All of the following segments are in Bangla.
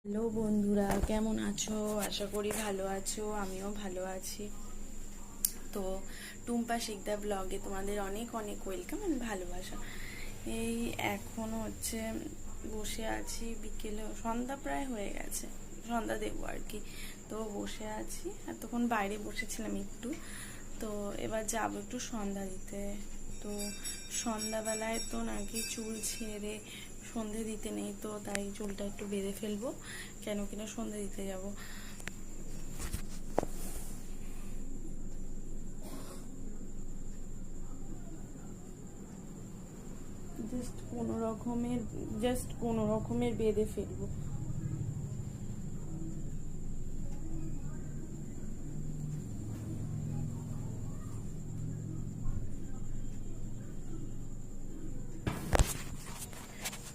হ্যালো বন্ধুরা, কেমন আছো? আশা করি ভালো আছো। আমিও ভালো আছি। তো টুম্পা শিকদার ব্লগে তোমাদের অনেক অনেক ওয়েলকাম এন্ড ভালোবাসা। এই এখন হচ্ছে বসে আছি, বিকেলে সন্ধ্যা প্রায় হয়ে গেছে, সন্ধ্যা দেবো আর কি। তো বসে আছি, এতক্ষণ বাইরে বসেছিলাম একটু। তো এবার যাবো একটু সন্ধ্যা দিতে। তো সন্ধ্যাবেলায় তো নাকি চুল ছেড়ে সন্ধে দিতে নেই, তো তাই চুলটা একটু বেঁধে ফেলবো, কেন কিনা সন্ধে দিতে যাব। জাস্ট কোনো রকমের বেঁধে ফেলবো।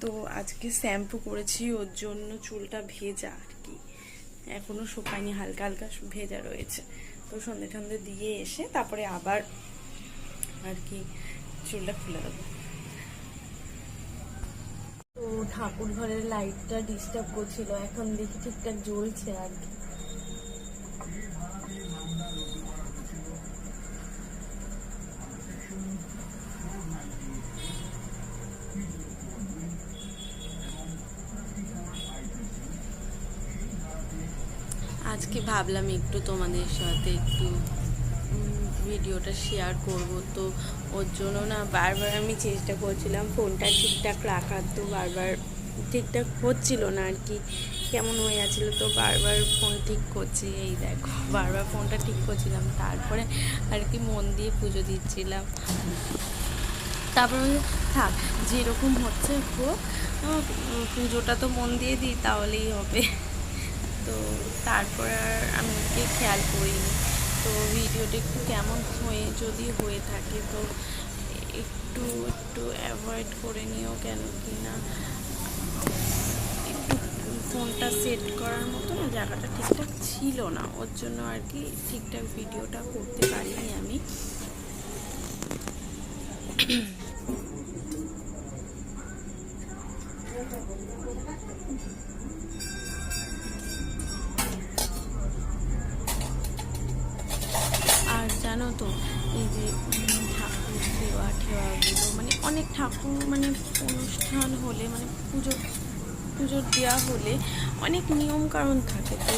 তো আজকে শ্যাম্পু করেছি, ওর জন্য চুলটা ভেজা আর কি, এখনো শুকায়নি, হালকা হালকা ভেজা রয়েছে। তো সন্ধে টন্ধে দিয়ে এসে তারপরে আবার আর কি চুলটা খুলে দেবো। তো ঠাকুর ঘরের লাইটটা ডিস্টার্ব করছিল, এখন দেখি ঠিকঠাক জ্বলছে আর কি। আজকে ভাবলাম একটু তোমাদের সাথে একটু ভিডিওটা শেয়ার করব। তো ওর জন্য না বারবার আমি চেষ্টা করছিলাম ফোনটা ঠিকঠাক রাখার, তো বারবার ঠিকঠাক হচ্ছিল না আর কি, কেমন হয়ে যাচ্ছিলো। তো বারবার ফোন ঠিক করছি, এই দেখো বারবার ফোনটা ঠিক করছিলাম, তারপরে আর কি মন দিয়ে পুজো দিচ্ছিলাম। তারপরে থাক, যেরকম হচ্ছে হোক, পুজোটা তো মন দিয়ে দিই তাহলেই হবে। তো তারপর আর আমি ওকে খেয়াল করিনি। তো ভিডিওটা একটু কেমন যদি হয়ে থাকে তো একটু একটু অ্যাভয়েড করে নিও, কেন কি না একটু ফোনটা সেট করার মতো না জায়গাটা ঠিকঠাক ছিল না, ওর জন্য আর কি ঠিকঠাক ভিডিওটা করতে পারিনি আমি। আর জানো তো, এই যে ঠাকুর দেওয়া ঠেওয়াগুলো, মানে অনেক ঠাকুর মানে অনুষ্ঠান হলে, মানে পুজোর দেওয়া হলে অনেক নিয়মকানুন থাকে। তো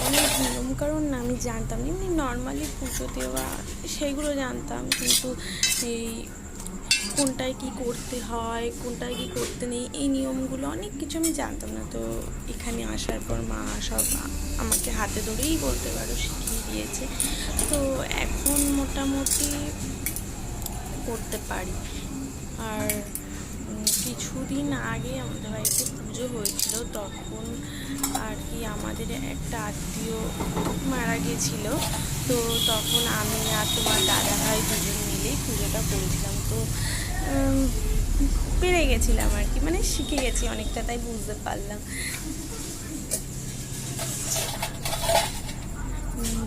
অনেক নিয়মকানুন না আমি জানতাম না, এমনি নর্মালি পুজো দেওয়া সেইগুলো জানতাম, কিন্তু এই কোনটায় কি করতে হয়, কোনটায় কি করতে নেই, এই নিয়মগুলো অনেক কিছু আমি জানতাম না। তো এখানে আসার পর মা সব আমাকে হাতে ধরেই বলতে পারো শিখিয়ে দিয়েছে। তো এখন মোটামুটি করতে পারি। আর কিছুদিন আগে আমাদের বাড়িতে পুজো হয়েছিল, তখন আর কি আমাদের একটা আত্মীয় মারা গিয়েছিল। তো তখন আমি আর তোমার দাদা ভাই দুজন মিলেই পুজোটা করেছিলাম। তো পেরে গেছিলাম আর কি, মানে শিখে গেছি অনেকটা, তাই বুঝতে পারলাম।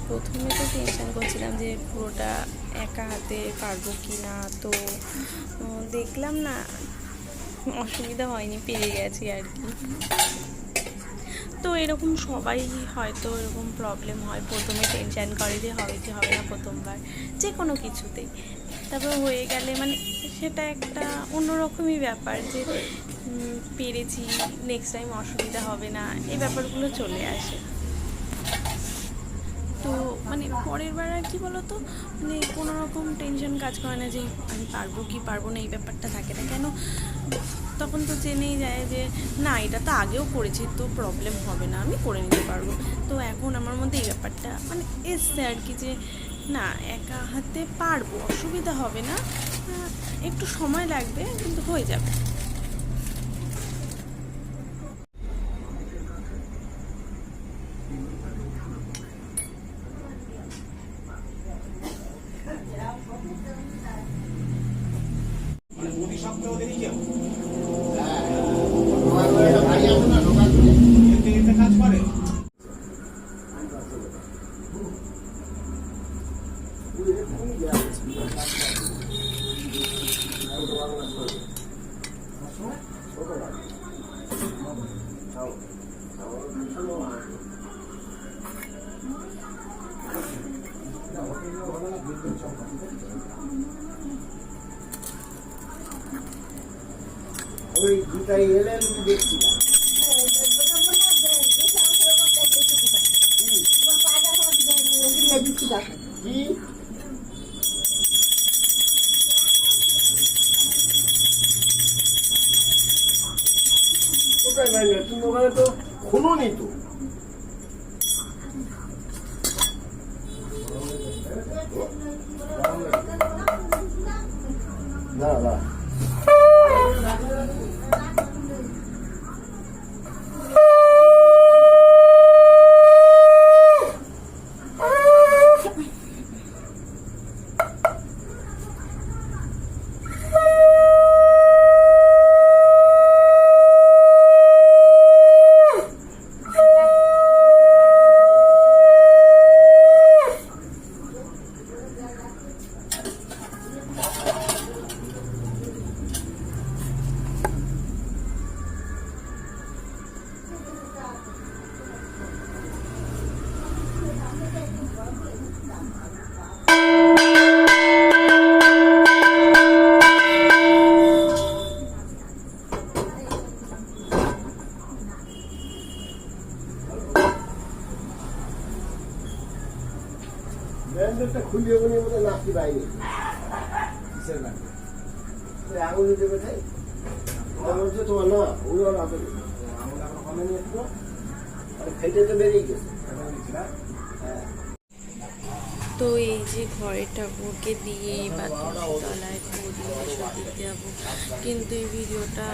প্রথমে তো টেনশন করছিলাম যে পুরোটা একা হাতে পারবো কি না, তো দেখলাম না অসুবিধা হয়নি, পেরে গেছি আর কি। তো এরকম সবাই হয়তো এরকম প্রবলেম হয়, প্রথমে টেনশন করে যে হবে কি হবে না প্রথমবার যে কোনো কিছুতেই, তারপর হয়ে গেলে মানে সেটা একটা অন্যরকমই ব্যাপার যে পেরেছি, নেক্সট টাইম অসুবিধা হবে না, এই ব্যাপারগুলো চলে আসে। তো মানে পরের বার আর কি বলতো, মানে কোনো রকম টেনশন কাজ করে না যে আমি পারবো কি পারবো না, এই ব্যাপারটা থাকে না। কেন, তখন তো জেনেই যায় যে না এটা তো আগেও করেছি, তো প্রবলেম হবে না, আমি করে নিতে পারবো। তো এখন আমার মধ্যে এই ব্যাপারটা মানে এসছে আর কি, যে না একা হাতে পারবো, অসুবিধা হবে না, একটু সময় লাগবে কিন্তু হয়ে যাবে। ওই দুটাই এলে দেখছি কি কোথায় ভাই নতুন দোকানে তো খুলোনি তো না না ব্যান্ডেলটা খুলিয়ে বলে মতো নাচি বাইরে কিসের ব্যান্ড আঙুল দেবে তাই বলছে তোমার না ওগুলো না পেলে আঙুল আমরা কমে নিয়ে আসবো আর ফেটে তো বেরিয়ে গেছে হ্যাঁ তো এই যে ঘরের ঠাকুরকে দিয়ে বা তলায় পরিয়ে সব দিতে যাবো, কিন্তু এই ভিডিওটা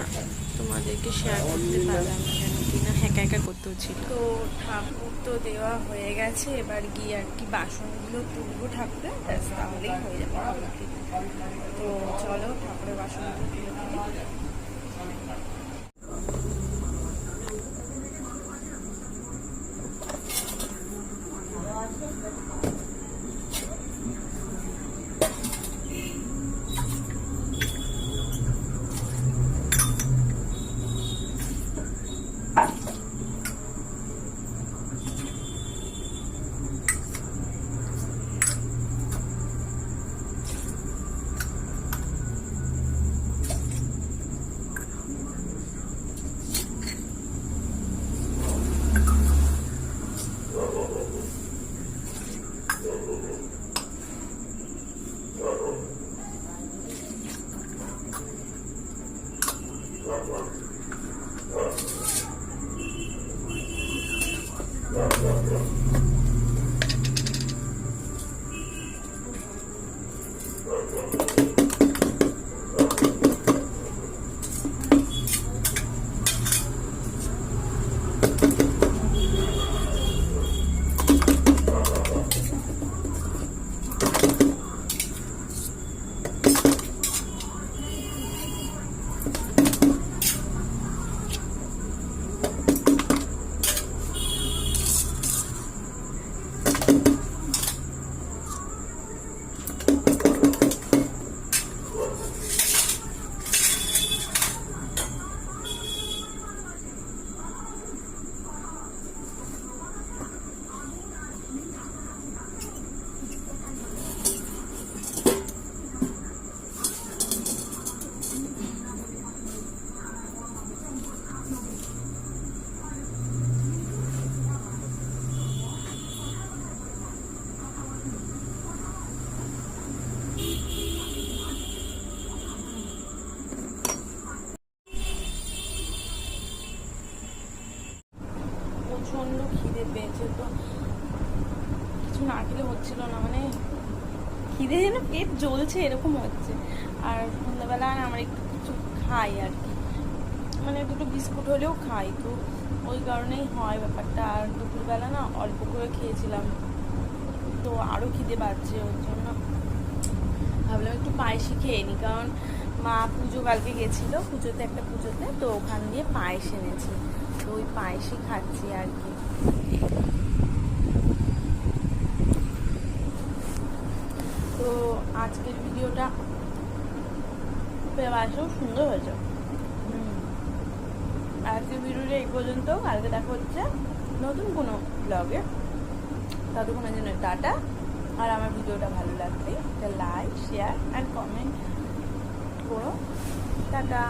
তোমাদেরকে শেয়ার করতে পারলাম না কেন কি না একা করতে হচ্ছিল। তো ঠাকুর তো দেওয়া হয়ে গেছে, এবার গিয়ে আর কি বাসনগুলো তুলবো ঠাকুরের, ব্যাস তাহলেই হয়ে যাবে কমপ্লিট। তো চলো ঠাকুরের বাসনগুলো তুলে দিই। প্রচণ্ড খিদে পেয়েছে, তো কিছু না খেলে হচ্ছিল না, মানে খিদে যেন পেট জ্বলছে এরকম হচ্ছে। আর সন্ধ্যাবেলা আমরা একটু কিছু খাই আর কি, মানে দুটো বিস্কুট হলেও খাই, তো ওই কারণেই হয় ব্যাপারটা। আর দুপুরবেলা না অল্প করে খেয়েছিলাম, তো আরও খিদে পাচ্ছে, ওর জন্য ভাবলাম একটু পায়েসই খেয়ে নিই। কারণ মা পুজো কালকে গেছিলো পুজোতে, একটা পুজোতে, তো ওখান দিয়ে পায়েস এনেছে, তো ওই পায়েসই খাচ্ছি আর কি। তো আজকের ভিডিওটা পায়েসও সুন্দর হয়েছে। আজকের ভিডিওটা এই পর্যন্ত, কালকে দেখা হচ্ছে নতুন কোনো ব্লগে। ততক্ষণের জন্য টাটা। আর আমার ভিডিওটা ভালো লাগলে একটা লাইক, শেয়ার অ্যান্ড কমেন্ট করো। টাটা।